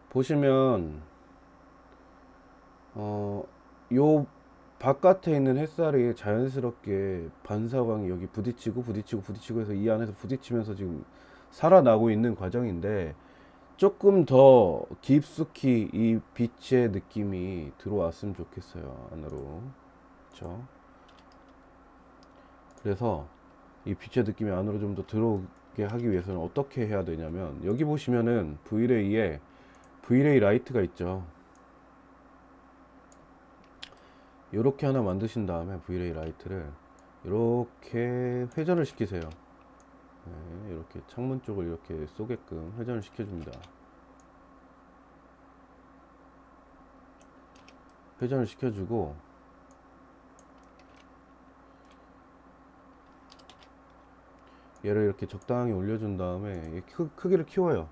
보시면 요 바깥에 있는 햇살이 자연스럽게 반사광이 여기 부딪히고 부딪히고 부딪히고 해서 이 안에서 부딪히면서 지금 살아나고 있는 과정인데, 조금 더 깊숙이 이 빛의 느낌이 들어왔으면 좋겠어요, 안으로. 그렇죠? 그래서 이 빛의 느낌이 안으로 좀 더 들어오게 하기 위해서는 어떻게 해야 되냐면, 여기 보시면은 브이레이에 브이레이 라이트가 있죠. 이렇게 하나 만드신 다음에 브이레이 라이트를 이렇게 회전을 시키세요. 네, 이렇게 창문 쪽을 이렇게 쏘게끔 회전을 시켜줍니다. 회전을 시켜주고, 얘를 이렇게 적당히 올려준 다음에 크기를 키워요.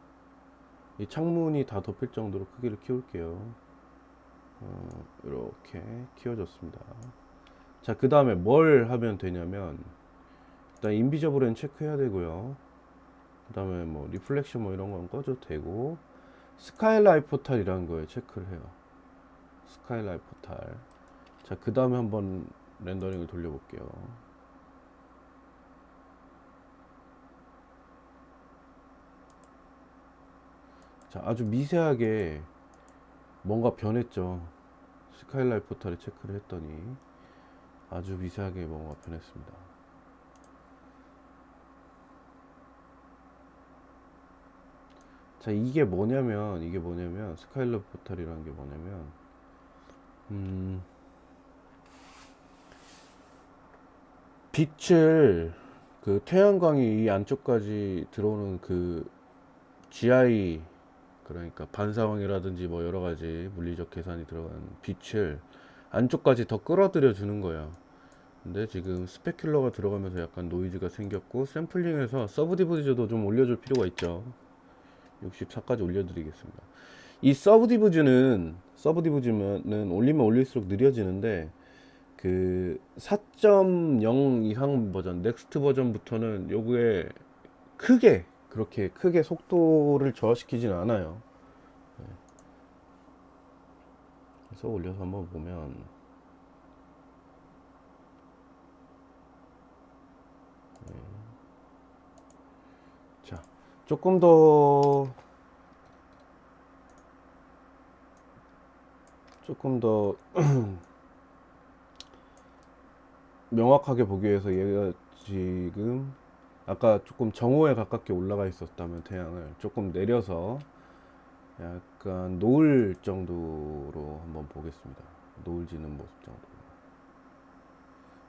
이 창문이 다 덮일 정도로 크기를 키울게요. 이렇게 키워졌습니다. 자, 그 다음에 뭘 하면 되냐면, 일단 인비저블은 체크해야 되고요. 그 다음에 뭐 리플렉션 뭐 이런 건 꺼줘도 되고, 스카이라이트 포탈이라는 거에 체크를 해요. 스카이라이트 포탈. 자, 그 다음에 한번 렌더링을 돌려볼게요. 자, 아주 미세하게 뭔가 변했죠. 스카이라이트 포탈에 체크를 했더니 아주 미세하게 뭔가 변했습니다. 자, 이게 뭐냐면 스카이라이트 포탈이라는 게 뭐냐면, 빛을, 그 태양광이 이 안쪽까지 들어오는 그 GI, 그러니까 반사광이라든지 뭐 여러 가지 물리적 계산이 들어간 빛을 안쪽까지 더 끌어들여 주는 거예요. 근데 지금 스페큘러가 들어가면서 약간 노이즈가 생겼고, 샘플링해서 서브디비저도 좀 올려줄 필요가 있죠. 64까지 올려드리겠습니다. 이 서브디비즈는 올리면 올릴수록 느려지는데, 그 4.0 이상 버전, 넥스트 버전부터는 요구에 그렇게 크게 속도를 저하시키진 않아요. 그래서 올려서 한번 보면, 자, 조금 더 조금 더 명확하게 보기 위해서, 얘가 지금 아까 조금 정오에 가깝게 올라가 있었다면 태양을 조금 내려서 약간 노을 정도로 한번 보겠습니다. 노을 지는 모습 정도.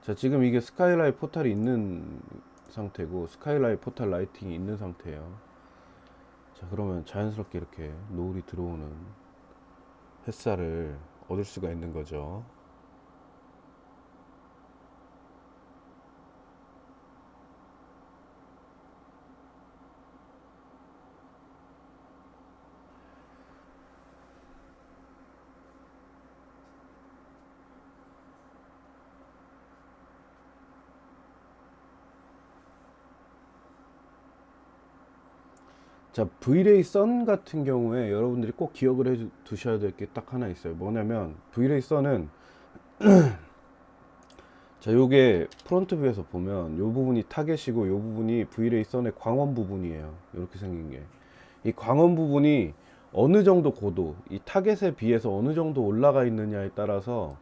자, 지금 이게 스카이라이트 포탈이 있는 상태고, 스카이라이트 포탈 라이팅이 있는 상태예요. 자, 그러면 자연스럽게 이렇게 노을이 들어오는 햇살을 얻을 수가 있는 거죠. 자, Vray 선 같은 경우에 여러분들이 꼭 기억을 해 두셔야 될 게 딱 하나 있어요. 뭐냐면, Vray 선은, 자, 요게 프론트 뷰에서 보면 요 부분이 타겟이고, 요 부분이 Vray 선의 광원 부분이에요. 이렇게 생긴 게. 이 광원 부분이 어느 정도 고도, 이 타겟에 비해서 어느 정도 올라가 있느냐에 따라서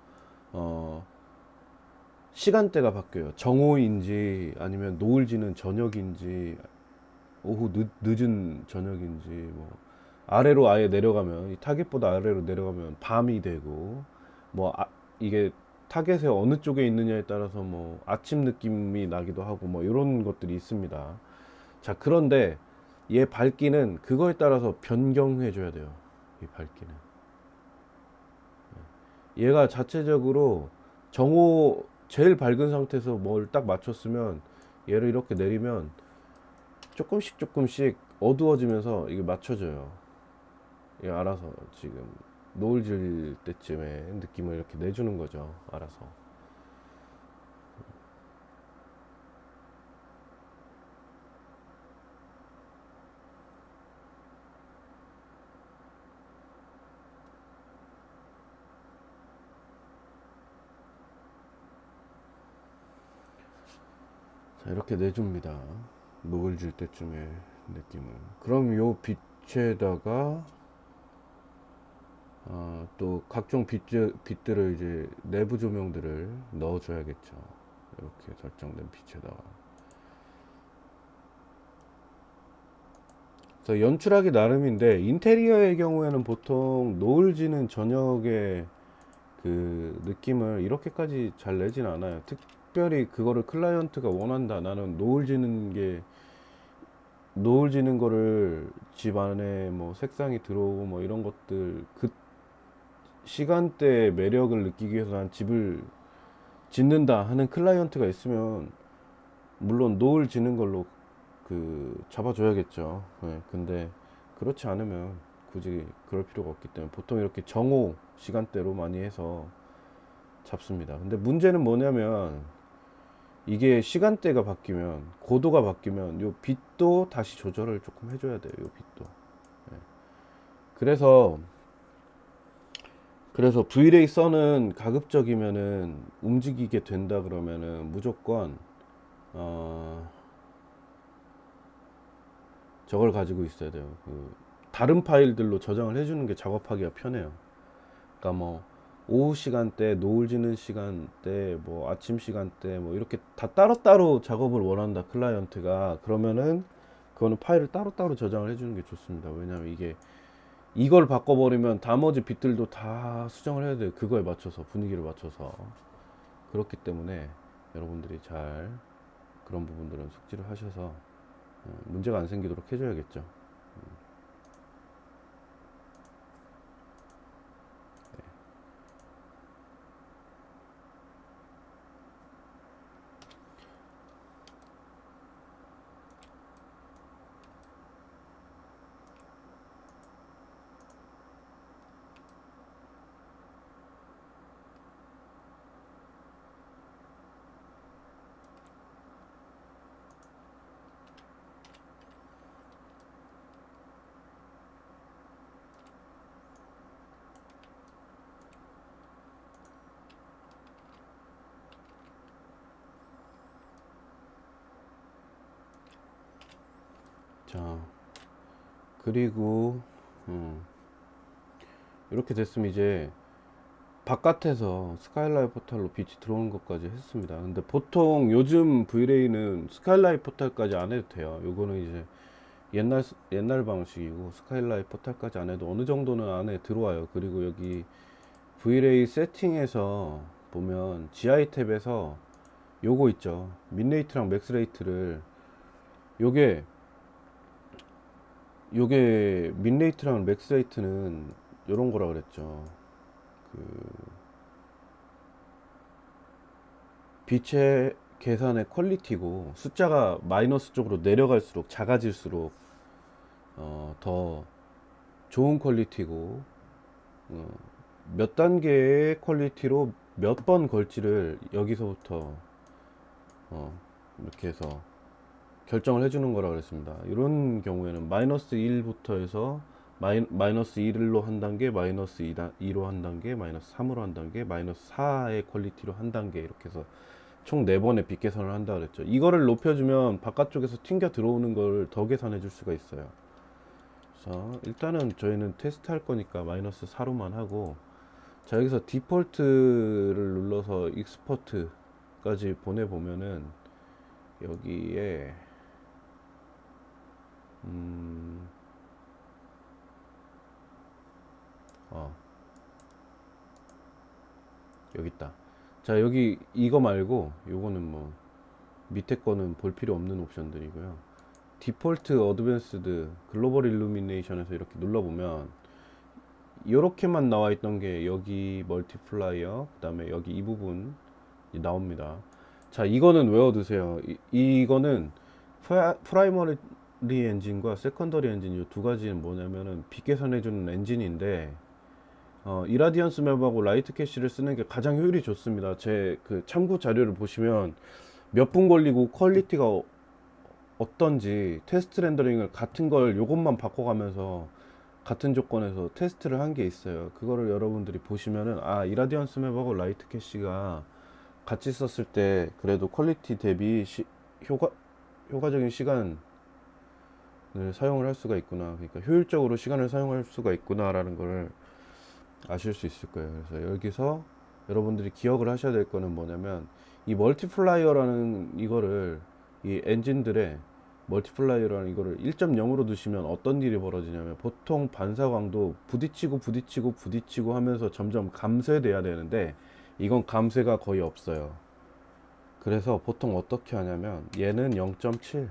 어, 시간대가 바뀌어요. 정오인지 아니면 노을 지는 저녁인지 오후 늦은 저녁인지, 뭐 아래로 아예 내려가면, 이 타겟보다 아래로 내려가면 밤이 되고, 뭐 이게 타겟에 어느 쪽에 있느냐에 따라서 뭐 아침 느낌이 나기도 하고, 뭐 이런 것들이 있습니다. 자, 그런데 얘 밝기는 그거에 따라서 변경해 줘야 돼요. 이 밝기는 얘가 자체적으로 정오 제일 밝은 상태에서 뭘 딱 맞췄으면, 얘를 이렇게 내리면 조금씩 조금씩 어두워지면서 이게 맞춰져요. 이게 알아서 지금 노을 질 때쯤에 느낌을 이렇게 내주는 거죠. 알아서. 이렇게 내줍니다. 녹을 질 때쯤에 느낌을. 그럼 요 빛에다가 또 각종 빛들을 이제 내부 조명들을 넣어줘야겠죠. 이렇게 설정된 빛에다가. 그래서 연출하기 나름인데 인테리어의 경우에는 보통 노을 지는 저녁에 그 느낌을 이렇게까지 잘 내진 않아요. 특별히 그거를 클라이언트가 원한다. 나는 노을 지는 거를 집 안에 뭐 색상이 들어오고 뭐 이런 것들 그 시간대의 매력을 느끼기 위해서 난 집을 짓는다 하는 클라이언트가 있으면 물론 노을 지는 걸로 그 잡아줘야겠죠. 네, 근데 그렇지 않으면 굳이 그럴 필요가 없기 때문에 보통 이렇게 정오 시간대로 많이 해서 잡습니다. 근데 문제는 뭐냐면 이게 시간대가 바뀌면 고도가 바뀌면 요 빛도 다시 조절을 조금 해줘야 돼요. 요 빛도. 네. 그래서 V-ray 선은 가급적이면은 움직이게 된다 그러면은 무조건 어 저걸 가지고 있어야 돼요. 그 다른 파일들로 저장을 해주는 게 작업하기가 편해요. 그러니까 뭐 오후 시간대, 노을 지는 시간대, 뭐 아침 시간대, 뭐 이렇게 다 따로따로 작업을 원한다 클라이언트가. 그러면은 그거는 파일을 따로따로 저장을 해주는 게 좋습니다. 왜냐면 이게 이걸 바꿔버리면 나머지 빛들도 다 수정을 해야 돼요. 그거에 맞춰서 분위기를 맞춰서. 그렇기 때문에 여러분들이 잘 그런 부분들은 숙지를 하셔서 문제가 안 생기도록 해줘야겠죠. 자, 그리고 이렇게 됐으면 이제 바깥에서 스카이라이트 포탈로 빛이 들어오는 것까지 했습니다. 근데 보통 요즘 V-Ray는 스카이라이트 포탈까지 안 해도 돼요. 요거는 이제 옛날 방식이고 스카이라이트 포탈까지 안 해도 어느 정도는 안에 들어와요. 그리고 여기 V-Ray 세팅에서 보면 GI 탭에서 요거 있죠. 민레이트랑 맥스레이트를 요게 민레이트랑 맥스레이트는 요런 거라 그랬죠. 그 빛의 계산의 퀄리티고 숫자가 마이너스 쪽으로 내려갈수록 작아질수록 더 좋은 퀄리티고 어, 몇 단계의 퀄리티로 몇 번 걸지를 여기서부터 이렇게 해서 결정을 해주는 거라 그랬습니다. 이런 경우에는 마이너스 1부터 해서 마이너스 1로 한 단계, 마이너스 2로 한 단계, 마이너스 3으로 한 단계, 마이너스 4의 퀄리티로 한 단계 이렇게 해서 총 4번의 빛 계산을 한다 그랬죠. 이거를 높여주면 바깥쪽에서 튕겨 들어오는 걸 더 계산해 줄 수가 있어요. 그래서 일단은 저희는 테스트 할 거니까 마이너스 4로만 하고, 자 여기서 디폴트를 눌러서 익스포트까지 보내보면은 여기에 어 여기 있다. 자 여기 이거 말고 요거는 뭐 밑에 거는 볼 필요 없는 옵션들이고요. 디폴트 어드밴스드 글로벌 일루미네이션에서 이렇게 눌러보면 이렇게만 나와 있던 게 여기 멀티플라이어 그 다음에 여기 이 부분 나옵니다. 자 이거는 외워두세요. 이거는 프라이머리 엔진과 세컨더리 엔진 이 두 가지는 뭐냐면은 빛 계산해주는 엔진인데 이라디언스 맵하고 라이트 캐시를 쓰는 게 가장 효율이 좋습니다. 제 그 참고 자료를 보시면 몇 분 걸리고 퀄리티가 어떤지 테스트 렌더링을 같은 걸 요것만 바꿔가면서 같은 조건에서 테스트를 한 게 있어요. 그거를 여러분들이 보시면은 이라디언스 맵하고 라이트 캐시가 같이 썼을 때 그래도 퀄리티 대비 효과적인 시간을 사용을 할 수가 있구나. 그러니까 효율적으로 시간을 사용할 수가 있구나라는 걸 아실 수 있을 거예요. 그래서 여기서 여러분들이 기억을 하셔야 될 거는 뭐냐면 이 멀티플라이어라는 이거를 이 엔진들의 멀티플라이어라는 이거를 1.0으로 두시면 어떤 일이 벌어지냐면 보통 반사광도 부딪히고 하면서 점점 감쇄돼야 되는데 이건 감쇄가 거의 없어요. 그래서 보통 어떻게 하냐면 얘는 0.7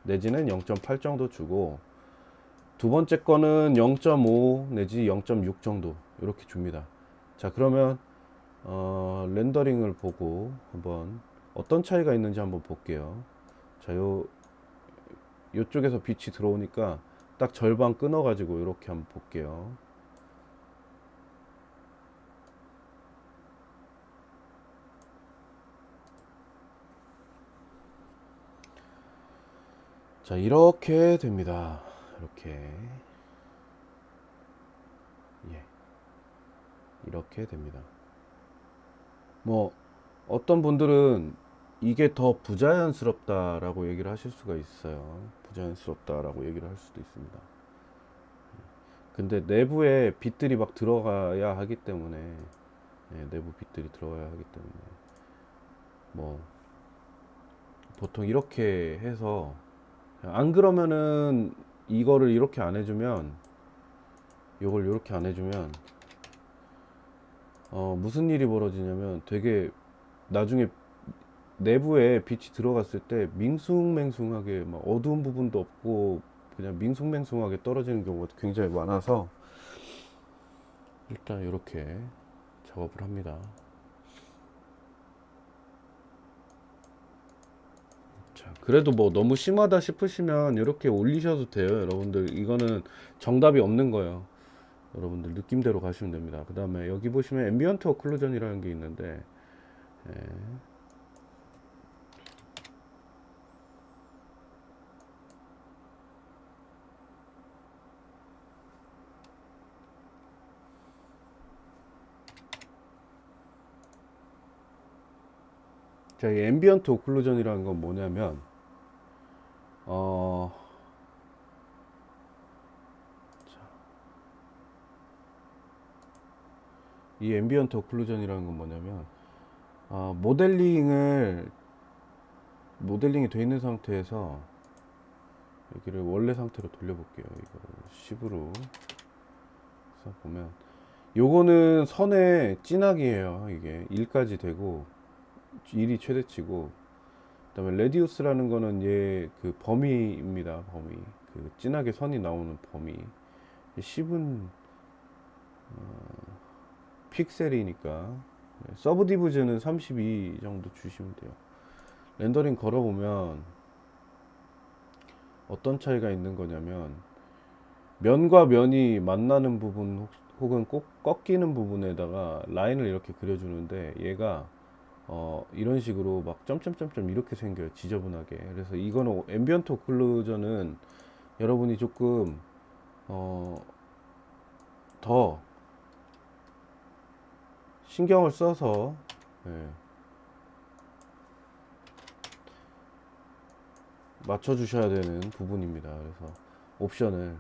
내지는 0.8 정도 주고 두 번째 거는 0.5 내지 0.6 정도 이렇게 줍니다. 자, 그러면 렌더링을 보고 한번 어떤 차이가 있는지 한번 볼게요. 자, 요쪽에서 빛이 들어오니까 딱 절반 끊어 가지고 이렇게 한번 볼게요. 자, 이렇게 됩니다. 이렇게. 예. 이렇게 됩니다. 뭐 어떤 분들은 이게 더 부자연스럽다라고 얘기를 하실 수가 있어요. 부자연스럽다라고 얘기를 할 수도 있습니다. 근데 내부에 빛들이 막 들어가야 하기 때문에 내부 빛들이 들어가야 하기 때문에 뭐 보통 이렇게 해서 안 그러면은 이거를 이렇게 안 해주면 이걸 이렇게 안 해주면 무슨 일이 벌어지냐면 되게 나중에 내부에 빛이 들어갔을 때 밍숭맹숭하게 막 어두운 부분도 없고 그냥 밍숭맹숭하게 떨어지는 경우가 굉장히 많아서 일단 이렇게 작업을 합니다. 자, 그래도 뭐 너무 심하다 싶으시면 이렇게 올리셔도 돼요. 여러분들 이거는 정답이 없는 거예요. 여러분들 느낌대로 가시면 됩니다. 그 다음에 여기 보시면 앰비언트 오클루전이라는 게 있는데 예. 자, 이 앰비언트 오클루전이라는 건 뭐냐면 어, 이 앰비언트 오클루전이라는 건 뭐냐면 모델링이 돼 있는 상태에서 여기를 원래 상태로 돌려볼게요. 이거 10으로 해서 보면 요거는 선의 진하기예요. 이게 1까지 되고 1이 최대치고 그다음에 레디우스라는 거는 얘 그 범위입니다. 범위 그 진하게 선이 나오는 범위 10은 픽셀이니까 서브 디브전은 32 정도 주시면 돼요. 렌더링 걸어보면 어떤 차이가 있는 거냐면 면과 면이 만나는 부분 혹은 꼭 꺾이는 부분에다가 라인을 이렇게 그려주는데 얘가 이런 식으로 막 점점점점 이렇게 생겨요. 지저분하게. 그래서 이거는 앰비언트 오클루전은 여러분이 조금 더 신경을 써서 예, 맞춰 주셔야 되는 부분입니다. 그래서 옵션을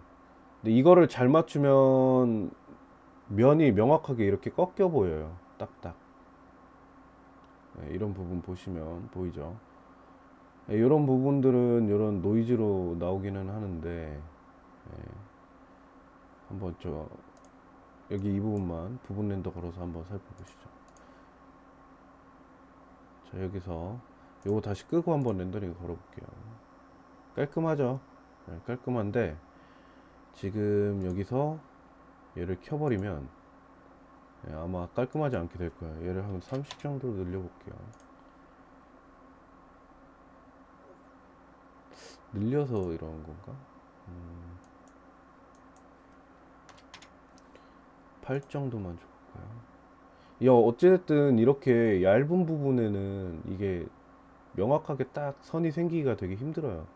근데 이거를 잘 맞추면 면이 명확하게 이렇게 꺾여 보여요. 딱딱. 이런 부분 보시면 보이죠. 이런 부분들은 이런 노이즈로 나오기는 하는데 한번 여기 이 부분만 부분 렌더 걸어서 한번 살펴보시죠. 자, 여기서 요거 다시 끄고 한번 렌더링 걸어볼게요. 깔끔하죠? 네, 깔끔한데 지금 여기서 얘를 켜버리면 아마 깔끔하지 않게 될 거예요. 얘를 한 30 정도 늘려볼게요. 늘려서 이런 건가? 8 정도만 줘볼까요? 어찌됐든 이렇게 얇은 부분에는 이게 명확하게 딱 선이 생기기가 되게 힘들어요.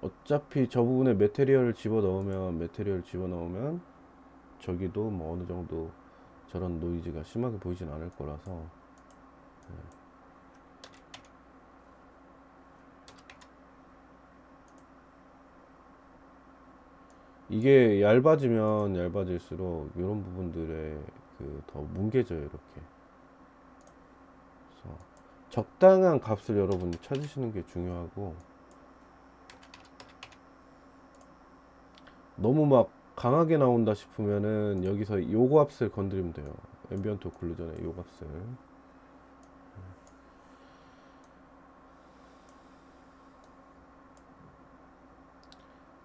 어차피 저 부분에 메테리얼 집어넣으면 저기도 뭐 어느 정도 저런 노이즈가 심하게 보이진 않을 거라서 이게 얇아지면 얇아질수록 이런 부분들에 그 더 뭉개져요. 이렇게. 그래서 적당한 값을 여러분이 찾으시는 게 중요하고, 너무 막 강하게 나온다 싶으면은 여기서 요 값을 건드리면 돼요. 앰비언트 오클루전의 요 값을.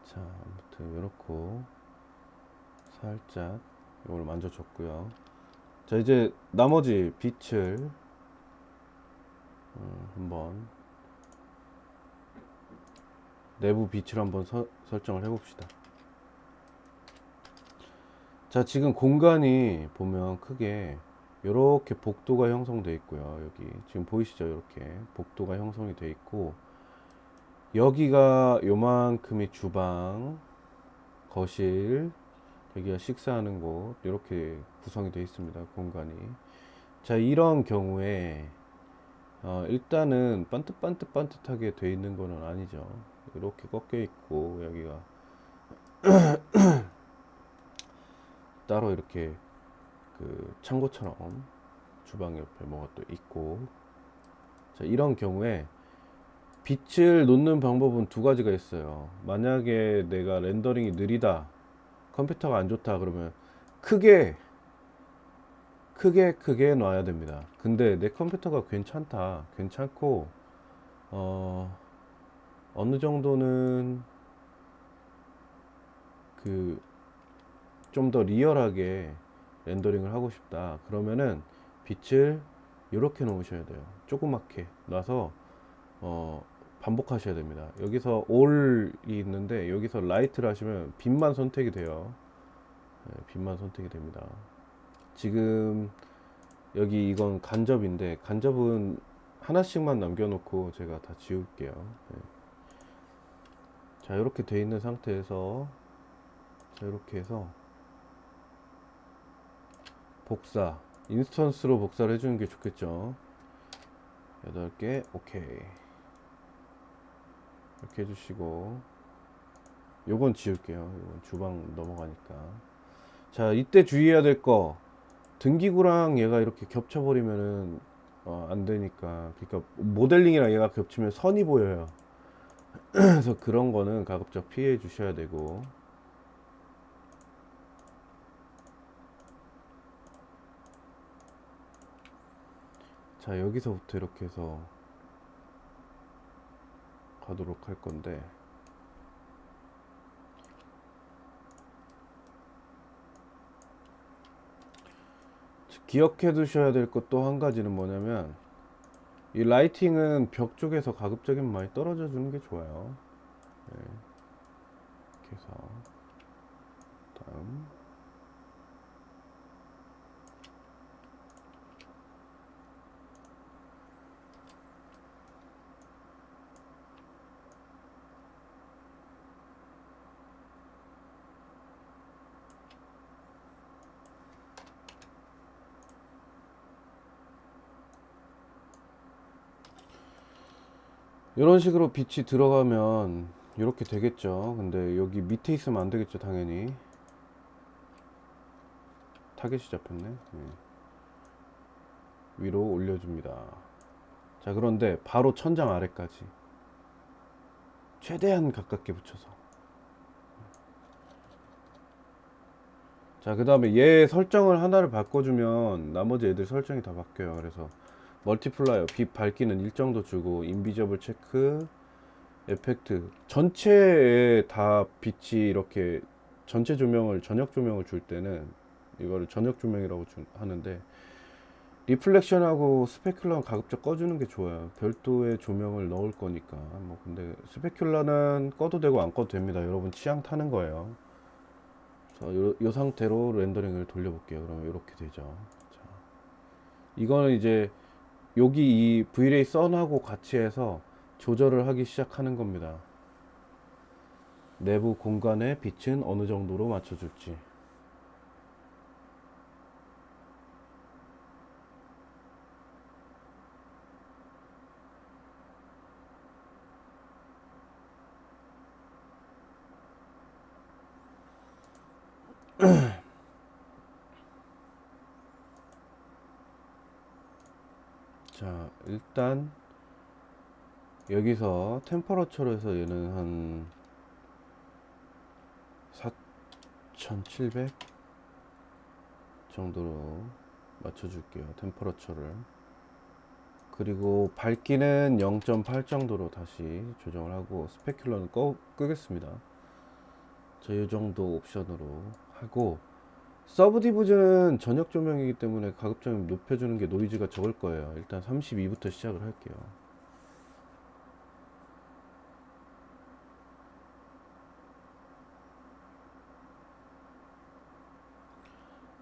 자, 아무튼 이렇고 살짝 이걸 만져줬고요. 자, 이제 나머지 빛을 한번 내부 빛을 한번 설정을 해봅시다. 자, 지금 공간이 보면 크게 이렇게 복도가 형성되어 있고요. 여기 지금 보이시죠? 이렇게 복도가 형성이 되어 있고, 여기가 요만큼이 주방, 거실, 여기가 식사하는 곳, 이렇게 구성이 되어 있습니다. 공간이. 자, 이런 경우에 일단은 반듯반듯하게 되어 있는 거는 아니죠. 이렇게 꺾여 있고, 여기가 따로 이렇게 그 창고처럼 주방 옆에 뭐가 또 있고. 자, 이런 경우에 빛을 놓는 방법은 두 가지가 있어요. 만약에 내가 렌더링이 느리다, 컴퓨터가 안 좋다 그러면 크게 놔야 됩니다. 근데 내 컴퓨터가 괜찮다, 괜찮고 어느 정도는 그 좀 더 리얼하게 렌더링을 하고 싶다 그러면은 빛을 이렇게 놓으셔야 돼요. 조그맣게 놔서 반복하셔야 됩니다. 여기서 all이 있는데 여기서 light를 하시면 빛만 선택이 돼요. 네, 빛만 선택이 됩니다. 지금 여기 이건 간접인데, 간접은 하나씩만 남겨놓고 제가 다 지울게요. 네. 자, 이렇게 돼 있는 상태에서, 자, 이렇게 해서 복사, 인스턴스로 복사를 해주는 게 좋겠죠. 8개 오케이. 이렇게 해주시고, 요건 지울게요. 요건 주방 넘어가니까. 자, 이때 주의해야 될 거, 등기구랑 얘가 이렇게 겹쳐버리면은 안 되니까. 그러니까 모델링이랑 얘가 겹치면 선이 보여요. 그래서 그런 거는 가급적 피해 주셔야 되고. 자, 여기서부터 이렇게 해서 가도록 할 건데, 기억해 두셔야 될 것 또 한 가지는 뭐냐면, 이 라이팅은 벽 쪽에서 가급적이면 많이 떨어져 주는 게 좋아요. 네, 이렇게 해서 다음. 이런 식으로 빛이 들어가면 이렇게 되겠죠. 근데 여기 밑에 있으면 안 되겠죠, 당연히. 타겟이 잡혔네. 네. 위로 올려줍니다. 자, 그런데 바로 천장 아래까지 최대한 가깝게 붙여서. 자, 그 다음에 얘 설정을 하나를 바꿔주면 나머지 애들 설정이 다 바뀌어요. 그래서 멀티플라이어, 빛 밝기는 일정도 주고, 인비저블 체크, 에펙트, 전체에 다 빛이 이렇게 전체 조명을, 저녁 조명을 줄 때는 이거를 저녁 조명이라고 하는데, 리플렉션하고 스페큘러는 가급적 꺼주는 게 좋아요. 별도의 조명을 넣을 거니까. 뭐 근데 스페큘러는 꺼도 되고 안 꺼도 됩니다. 여러분 취향 타는 거예요. 이 상태로 렌더링을 돌려볼게요. 그러면 이렇게 되죠. 자, 이거는 이제 여기 이 V-Ray 선하고 같이 해서 조절을 하기 시작하는 겁니다. 내부 공간의 빛은 어느 정도로 맞춰줄지. 자, 일단 여기서 템퍼러처로 해서 얘는 한 4700 정도로 맞춰줄게요. 템퍼러처를. 그리고 밝기는 0.8 정도로 다시 조정을 하고 스페큘러는 끄겠습니다. 자, 이 정도 옵션으로 하고, 서브 디부즈는 저녁 조명이기 때문에 가급적 높여주는 게 노이즈가 적을 거예요. 일단 32부터 시작을 할게요.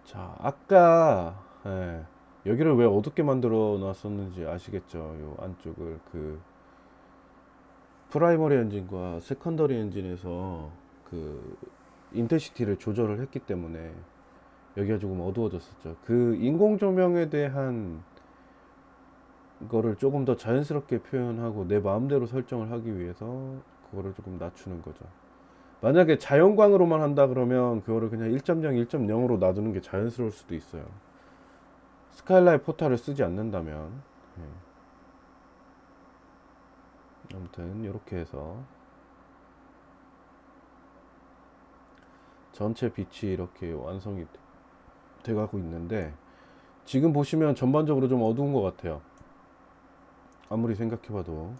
자, 아까 여기를 왜 어둡게 만들어 놨었는지 아시겠죠? 요 안쪽을 그 프라이머리 엔진과 세컨더리 엔진에서 그 인텐시티를 조절을 했기 때문에 여기가 조금 어두워졌었죠. 그 인공 조명에 대한 거를 조금 더 자연스럽게 표현하고 내 마음대로 설정을 하기 위해서 그거를 조금 낮추는 거죠. 만약에 자연광으로만 한다 그러면 그거를 그냥 1.0, 1.0으로 놔두는 게 자연스러울 수도 있어요. 스카일라이트 포탈을 쓰지 않는다면. 아무튼 이렇게 해서 전체 빛이 이렇게 완성이 돼가고 있는데, 지금 보시면 전반적으로 좀 어두운 것 같아요. 아무리 생각해봐도.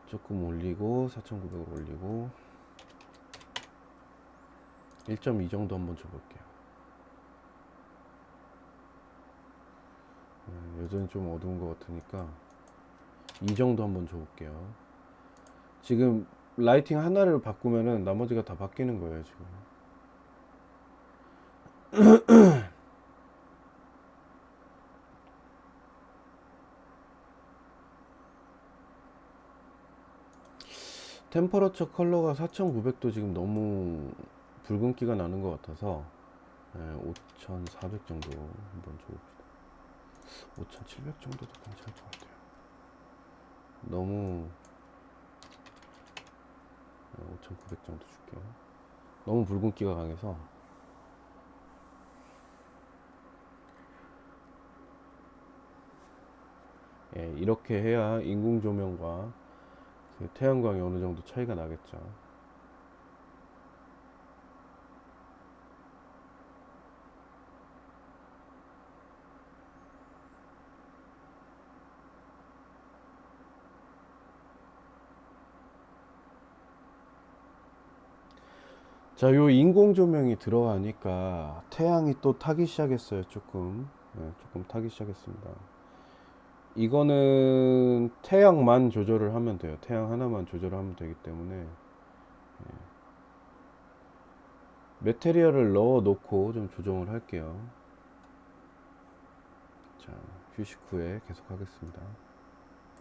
조금 올리고 4900으로 올리고 1.2 정도 한번 줘볼게요. 여전히 좀 어두운 것 같으니까 2 정도 한번 줘볼게요. 지금 라이팅 하나를 바꾸면은 나머지가 다 바뀌는 거예요 지금. 템퍼러처 컬러가 4900도 지금 너무 붉은기가 나는 것 같아서 5400 정도 한번 줘봅시다. 5700 정도도 괜찮을 것 같아요. 너무 5900 정도 줄게요. 너무 붉은기가 강해서. 이렇게 해야 인공 조명과 그 태양광이 어느 정도 차이가 나겠죠. 자, 요 인공 조명이 들어가니까 태양이 또 타기 시작했어요. 조금 타기 시작했습니다. 이거는 태양만 조절을 하면 돼요. 태양 하나만 조절하면 되기 때문에 메테리얼을 넣어 놓고 좀 조정을 할게요. 자, 휴식 후에 계속 하겠습니다.